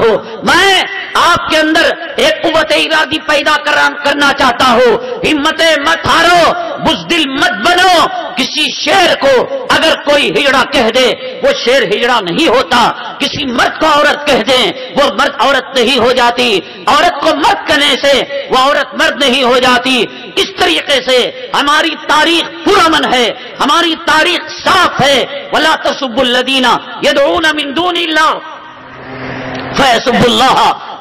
ہو. میں آپ کے اندر ایک قوت ارادی پیدا کرنا چاہتا ہوں. ہمتیں مت ہارو, بزدل مت بنو. کسی شیر کو اگر کوئی ہجڑا کہہ دے وہ شیر ہجڑا نہیں ہوتا. کسی مرد کو عورت کہہ دیں وہ مرد عورت نہیں ہو جاتی. عورت کو مرد کہنے سے وہ عورت مرد نہیں ہو جاتی. اس طریقے سے ہماری تاریخ پرامن ہے, ہماری تاریخ صاف ہے. وَلَا تَسُبُّوا الَّذِينَ يَدْعُونَ مِن دُونِ اللَّهِ فَيَسُبُّوا اللَّهَ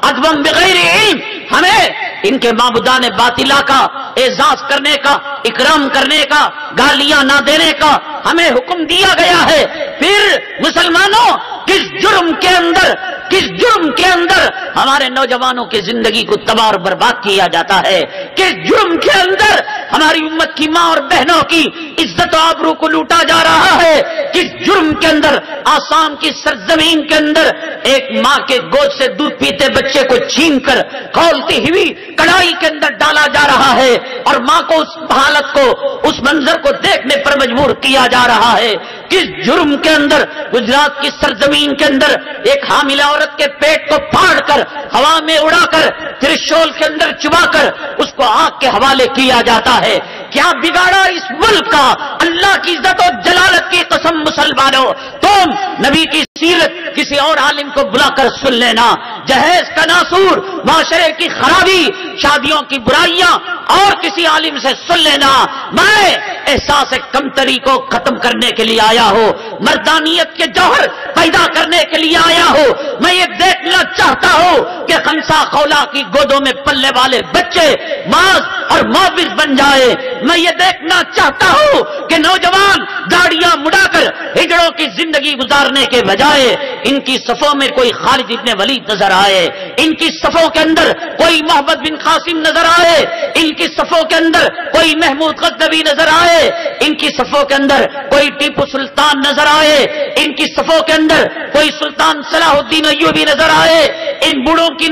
عَدْوًا بِغَيْرِ عِلْمٍ. ہمیں ان کے معبودان باطلا کا اعزاز کرنے کا, اکرام کرنے کا, گالیاں نہ دینے کا ہمیں حکم دیا گیا ہے. پھر مسلمانوں کس جرم کے اندر ہمارے نوجوانوں کی زندگی کو تباہ اور برباد کیا جاتا ہے. کس جرم کے اندر ہماری امت کی ماں اور بہنوں کی عزت و آبرو کو لوٹا جا رہا ہے. کس جرم کے اندر آسام کی سرزمین کے اندر ایک ماں کے گود سے دودھ پیتے بچے کو چھین کر کھولتی ہوئی کڑائی کے اندر ڈالا جا رہا ہے اور ماں کو اس حالت کو, اس منظر کو دیکھنے پر مجبور کیا جا رہا ہے. کس جرم کے اندر گجرات کی سرزمین کے اندر ایک حاملہ عورت کے پیٹ کو پھاڑ کر ہوا میں اڑا کر ترشول کے اندر چبا کر اس کو آگ کے حوالے کیا جاتا ہے. کیا بگاڑا اس ملک کا؟ اللہ کی عزت و جلالت کی قسم مسلمانوں, تم نبی کی سیرت کسی اور عالم کو بلا کر سن لینا. جہیز کا ناسور, معاشرے کی خرابی, شادیوں کی برائیاں اور کسی عالم سے سن لینا. میں احساس کمتری کو ختم کرنے کے لیے آیا ہوں, مردانیت کے جوہر پیدا کرنے کے لیے آیا ہوں. میں یہ دیکھنا چاہتا ہوں کہ خنسا خولا کی گودوں میں پلنے والے بچے معاذ اور معاوض بن جائے. میں یہ دیکھنا چاہتا ہوں کہ نوجوان داڑیاں مڑا کر ہجڑوں کی زندگی گزارنے کے بجائے ان کی صفوں میں کوئی خالد ابن ولید نظر آئے, ان کی صفوں کے اندر کوئی محمد بن قاسم نظر آئے, ان کی صفوں کے اندر کوئی محمود غزنوی نظر آئے, ان کی صفوں کے اندر کوئی ٹیپو سلطان نظر آئے, ان کی صفوں کے اندر کوئی سلطان صلاح الدین ایوبی نظر آئے. ان بوڑھوں کی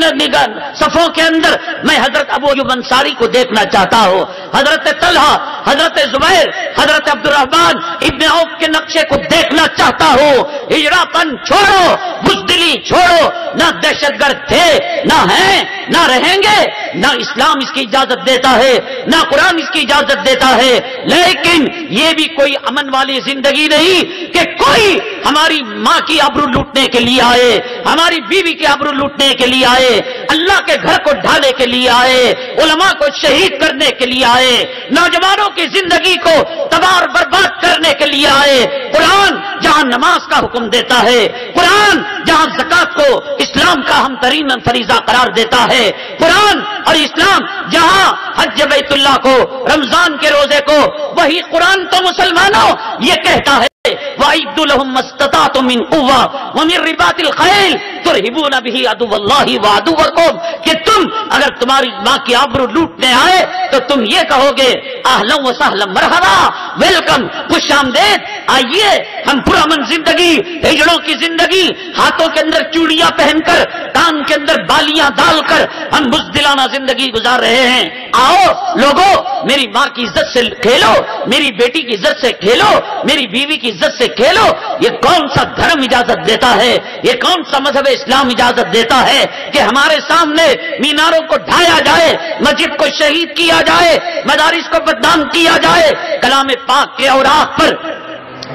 صفوں کے اندر میں حضرت ابو ایوب انصاری کو دیکھنا چاہتا ہوں, حضرت طلحہ, حضرت زبیر, حضرت عبد الرحمن ابن عوف کے نقشے کو دیکھنا چاہتا ہوں. ہجڑا پن چھوڑو, بزدلی چھوڑو. نہ دہشت گرد تھے, نہ ہیں, نہ رہیں گے, نہ اسلام اس کی اجازت دیتا ہے, نہ قرآن اس کی اجازت دیتا ہے. لیکن یہ بھی کوئی امن والی زندگی نہیں کہ کوئی ہماری ماں کی آبرو لوٹنے کے لیے آئے, ہماری بیوی کی آبرو لوٹنے کے لیے آئے, اللہ کے گھر کو ڈھانے کے لیے آئے, علماء کو شہید کرنے کے لیے آئے, نوجوانوں کی زندگی کو تباہ اور برباد کرنے کے لیے آئے. قرآن جہاں نماز کا حکم دیتا ہے, قرآن جہاں زکات کو اسلام کا اہم ترین فریضہ قرار دیتا ہے, قرآن اور اسلام جہاں حج بیت اللہ کو, رمضان کے روزے کو, وہی قرآن تو مسلمانوں یہ کہتا ہے وَأَعِدُّوا لَهُم مَّا اسْتَطَعْتُم مِّن قُوَّةٍ وَمِن رِّبَاطِ الْخَيْلِ تُرْهِبُونَ بِهِ عَدُوَّ اللَّهِ وَعَدُوَّكُمْ کہ تم اگر تمہاری ماں کی آبرو لوٹنے آئے تو تم یہ کہو گے اہلا و سہلا مرحبا, ویلکم, خوش آمدید, آئیے ہم پرامن زندگی, ہجڑوں کی زندگی, ہاتھوں کے اندر چوڑیاں پہن کر, کان کے اندر بالیاں ڈال کر ہم بزدلانہ زندگی گزار رہے ہیں. آؤ لوگوں, میری ماں کی عزت سے کھیلو, میری بیٹی کی عزت سے کھیلو, میری بیوی کی عزت سے کھیلو. یہ کون سا دھرم اجازت دیتا ہے, یہ کون سا مذہب اسلام اجازت دیتا ہے کہ ہمارے سامنے میناروں کو ڈھایا جائے, مسجد کو شہید کیا جائے, مدارس کو بدنام کیا جائے, کلام پاک کے اوراق پر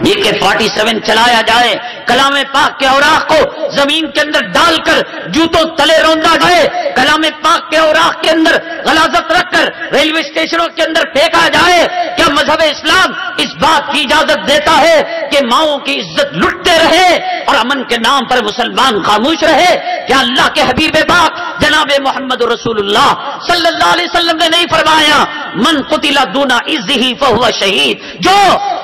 AK-47 چلایا جائے, کلام پاک کے اوراق کو زمین کے اندر ڈال کر جوتوں تلے روندا جائے, کلام پاک کے اوراق کے اندر غلاظت رکھ کر ریلوے اسٹیشنوں کے اندر پھینکا جائے. کیا مذہب اسلام اس بات کی اجازت دیتا ہے کہ ماؤں کی عزت لٹتے رہے اور امن کے نام پر مسلمان خاموش رہے؟ کیا اللہ کے حبیب پاک جناب محمد رسول اللہ صلی اللہ علیہ وسلم نے نہیں فرمایا من قتل دون عزہ فہو شہید؟ جو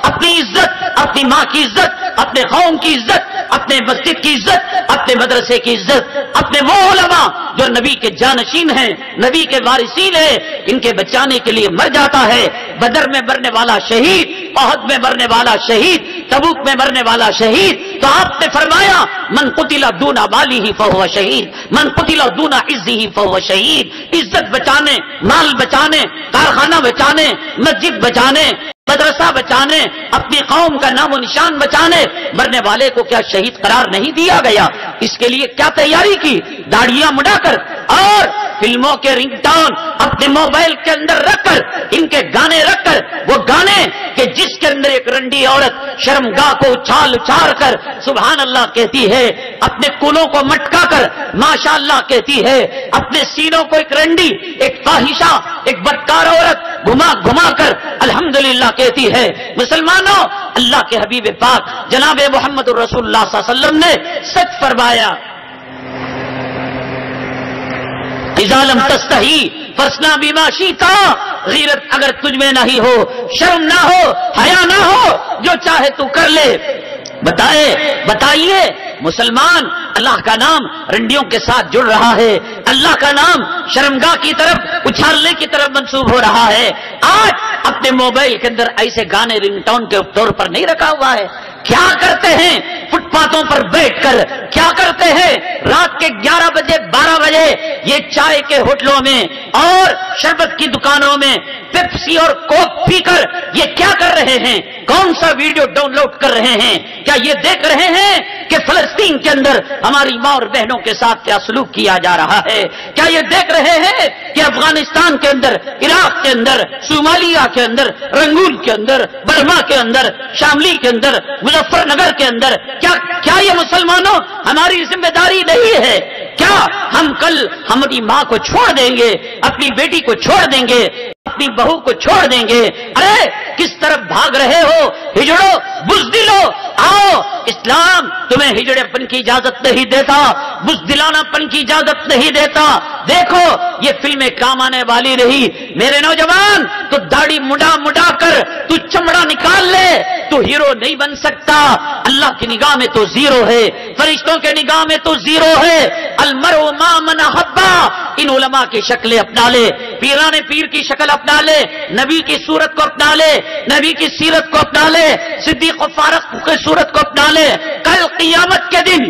اپنی عزت, اپنی ماں کی عزت, اپنے قوم کی عزت, اپنے مسجد کی عزت, اپنے مدرسے کی عزت, اپنے وہ علماء جو نبی کے جانشین ہیں, نبی کے وارثین ہیں, ان کے بچانے کے لیے مر جاتا ہے. بدر میں مرنے والا شہید, احد میں مرنے والا شہید, تبوک میں مرنے والا شہید, تو آپ نے فرمایا من قتل دون مالیہ فہو شہید، من قتل دون عزہ فہو شہید. عزت بچانے، مال بچانے، کارخانہ بچانے، مسجد بچانے، مدرسہ بچانے، اپنی قوم کا نام و نشان بچانے مرنے والے کو کیا شہید قرار نہیں دیا گیا؟ اس کے لیے کیا تیاری کی؟ داڑھیاں مڈا کر اور فلموں کے رنگ ٹون اپنے موبائل کے اندر رکھ کر، ان کے گانے رکھ کر، وہ گانے کہ جس کے اندر ایک رنڈی عورت شرمگاہ کو اچھال اچھال کر سبحان اللہ کہتی ہے، اپنے کولوں کو مٹکا کر ماشاء اللہ کہتی ہے، اپنے سینوں کو ایک رنڈی، ایک فاحشہ، ایک بدکار عورت گھما گھما کر الحمدللہ کہتی ہے. مسلمانوں، اللہ کے حبیب پاک جناب محمد الرسول اللہ صلی اللہ علیہ وسلم نے سچ فرمایا، اذا لم تستحی فاصنع بما شئت. غیرت اگر تجھ میں نہیں ہو، شرم نہ ہو، حیا نہ ہو، جو چاہے تو کر لے. بتائیے مسلمان، اللہ کا نام رنڈیوں کے ساتھ جڑ رہا ہے، اللہ کا نام شرمگاہ کی طرف اچھالنے کی طرف منسوب ہو رہا ہے. آج اپنے موبائل کے اندر ایسے گانے رنگ ٹون کے طور پر نہیں رکھا ہوا ہے. کیا کرتے ہیں فٹ پاتھوں پر بیٹھ کر؟ کیا کرتے ہیں رات کے 11 بجے 12 بجے یہ چائے کے ہوٹلوں میں اور شربت کی دکانوں میں پیپسی اور کوک پی کر یہ کیا کر رہے ہیں؟ کون سا ویڈیو ڈاؤن لوڈ کر رہے ہیں؟ کیا یہ دیکھ رہے ہیں کہ فلسطین کے اندر ہماری ماں اور بہنوں کے ساتھ کیا سلوک کیا جا رہا ہے؟ کیا یہ دیکھ رہے ہیں کہ افغانستان کے اندر، عراق کے اندر، صومالیہ کے اندر، رنگون کے اندر، برما کے اندر، شاملی کے اندر، مظفر نگر کے اندر کیا یہ مسلمانوں ہماری ذمہ داری نہیں ہے؟ کیا ہم کل ہماری ماں کو چھوڑ دیں گے، اپنی بیٹی کو چھوڑ دیں گے، اپنی بہو کو چھوڑ دیں گے؟ ارے کس طرف بھاگ رہے ہو؟ ہجڑو، بزدلو، آؤ. اسلام تمہیں ہجڑے پن کی اجازت نہیں دیتا، بزدلانہ پن کی اجازت نہیں دیتا. دیکھو یہ فلمیں کام آنے والی رہی. میرے نوجوان، تو داڑھی مڈا کر تو چمڑا نکال لے، تو ہیرو نہیں بن سکتا. اللہ کی نگاہ میں تو زیرو ہے، فرشتوں کے نگاہ میں تو زیرو ہے. المرء ما من احبا. ان علماء کی شکلیں اپنا لے، پیران پیر کی شکل اپنا لے، نبی کی صورت کو اپنا لے، نبی کی سیرت کو اپنا لے، صدیق و فاروق کی صورت کو اپنا لے. کل قیامت کے دن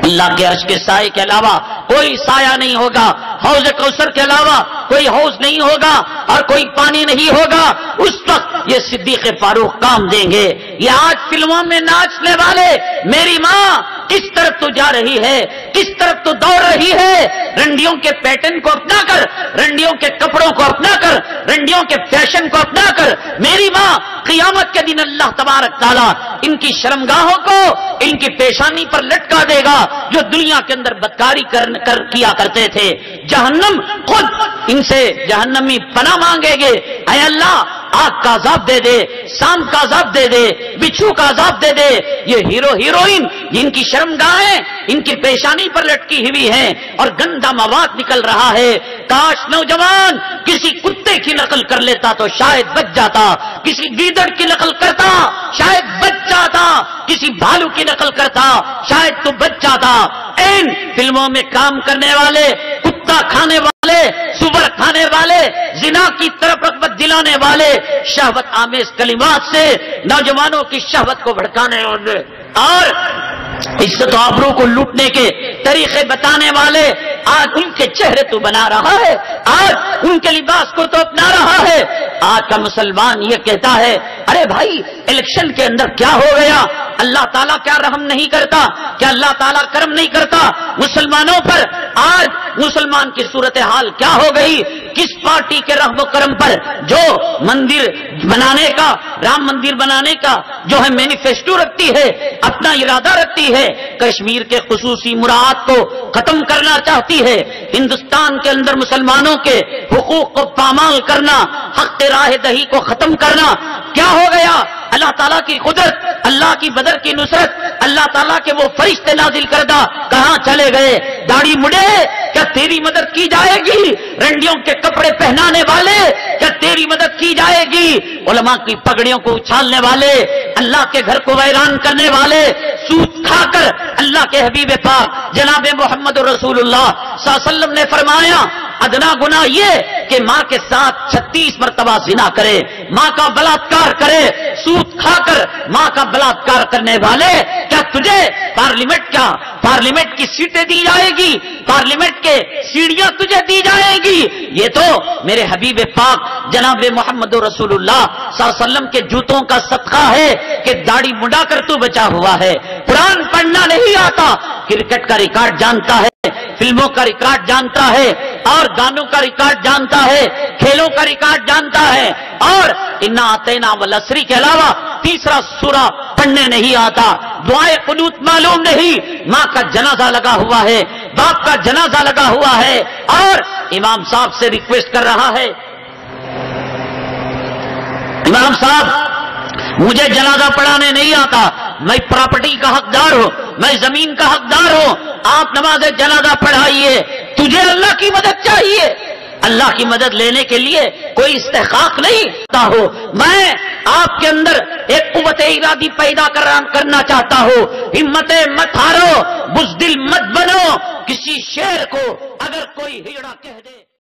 اللہ کے عرش کے سائے کے علاوہ کوئی سایہ نہیں ہوگا، حوض کوثر کے علاوہ کوئی حوض نہیں ہوگا اور کوئی پانی نہیں ہوگا. اس وقت یہ صدیق فاروق کام دیں گے. یہ آج فلموں میں ناچنے والے میری ماں کس طرف تو جا رہی ہے، کس طرف تو دوڑ رہی ہے؟ رنڈیوں کے پیٹرن کو اپنا کر، رنڈیوں کے کپڑوں کو اپنا کر، رنڈیوں کے فیشن کو اپنا کر. میری ماں قیامت کے دن اللہ تبارک تعالیٰ ان کی شرمگاہوں کو ان کی پیشانی پر لٹکا دے گا جو دنیا کے اندر بدکاری کیا کرتے تھے. جہنم خود ان سے جہنمی پناہ مانگے گے، اے اللہ آگ کا عذاب دے دے، سام کا عذاب دے دے، بچھو کا عذاب دے دے. یہ ہیرو ہیروئن جن کی شرمگاہیں ان کی پیشانی پر لٹکی ہوئی ہیں اور گندا مواد نکل رہا ہے. کاش نوجوان کسی کتے کی نقل کر لیتا تو شاید بچ جاتا، کسی گیدڑ کی نقل کرتا شاید بچ جاتا، کسی بھالو کی نقل کرتا شاید تو بچ جاتا. ان فلموں میں کام کرنے والے، کتا کھانے والے، سور کھانے والے، زنا کی طرف رغبت دلانے والے شہوت آمیز کلمات سے نوجوانوں کی شہوت کو بھڑکانے والے اور عزت و آبرو کو لوٹنے کے طریقے بتانے والے آج ان کے چہرے تو بنا رہا ہے، آج ان کے لباس کو تو اپنا رہا ہے. آج کا مسلمان یہ کہتا ہے ارے بھائی الیکشن کے اندر کیا ہو گیا؟ اللہ تعالیٰ کیا رحم نہیں کرتا؟ کیا اللہ تعالیٰ کرم نہیں کرتا مسلمانوں پر؟ آج مسلمان کی صورتحال کیا ہو گئی؟ کس پارٹی کے رحم و کرم پر جو مندر بنانے کا، رام مندر بنانے کا جو ہے مینیفیسٹو رکھتی ہے، اپنا ارادہ رکھتی ہے، کشمیر کے خصوصی مراعات کو ختم کرنا چاہتی ہے، ہندوستان کے اندر مسلمانوں کے حقوق کو پامال کرنا، حق راہ دہی کو ختم کرنا. کیا ہو گیا؟ اللہ تعالیٰ کی قدرت، اللہ کی بدر کی نصرت، اللہ تعالیٰ کے وہ فرشتے نازل کردہ کہاں چلے گئے؟ داڑھی مڑے کیا تیری مدد کی جائے گی؟ رنڈیوں کے کپڑے پہنانے والے کیا تیری مدد کی جائے گی؟ علماء کی پگڑیوں کو اچھالنے والے، اللہ کے گھر کو ویران کرنے والے، سود کھا کر اللہ کے حبیب پاک جناب محمد رسول اللہ صلی اللہ علیہ وسلم نے فرمایا ادنا گناہ یہ کہ ماں کے ساتھ 36 مرتبہ زنا کرے، ماں کا بلاತ್ಕಾರ کرے، سود کھا کر ماں کا بلاತ್ಕಾರ کرنے والے، کیا تجھے پارلیمنٹ کی سیٹیں دی جائے گی، پارلیمنٹ کے سیڑھیاں تجھے دی جائیں گی؟ یہ تو میرے حبیب پاک جناب محمد رسول اللہ صلی اللہ علیہ وسلم کے جوتوں کا صدقہ ہے کہ داڑھی مڈا کر تو بچا ہوا ہے، قرآن پڑھنا نہیں آتا، کرکٹ کا ریکارڈ جانتا ہے، فلموں کا ریکارڈ جانتا ہے، اور گانوں کا ریکارڈ جانتا ہے، کھیلوں کا ریکارڈ جانتا ہے، اور انا اعطینا والعصر کے علاوہ تیسرا سورہ پڑھنے نہیں آتا، دعائے قنوت معلوم نہیں، ماں کا جنازہ لگا ہوا ہے، باپ کا جنازہ لگا ہوا ہے، اور امام صاحب سے ریکویسٹ کر رہا ہے، امام صاحب مجھے جنازہ پڑھانے نہیں آتا، میں پراپرٹی کا حقدار ہوں، میں زمین کا حقدار ہوں، آپ نماز جنازہ پڑھائیے، تجھے اللہ کی مدد چاہیے، اللہ کی مدد لینے کے لیے کوئی استحقاق نہیں ہو، میں آپ کے اندر ایک قوت ارادی پیدا کرنا چاہتا ہوں، ہمتیں مت ہارو، بزدل مت بنو، کسی شیر کو اگر کوئی ہجڑا کہہ دے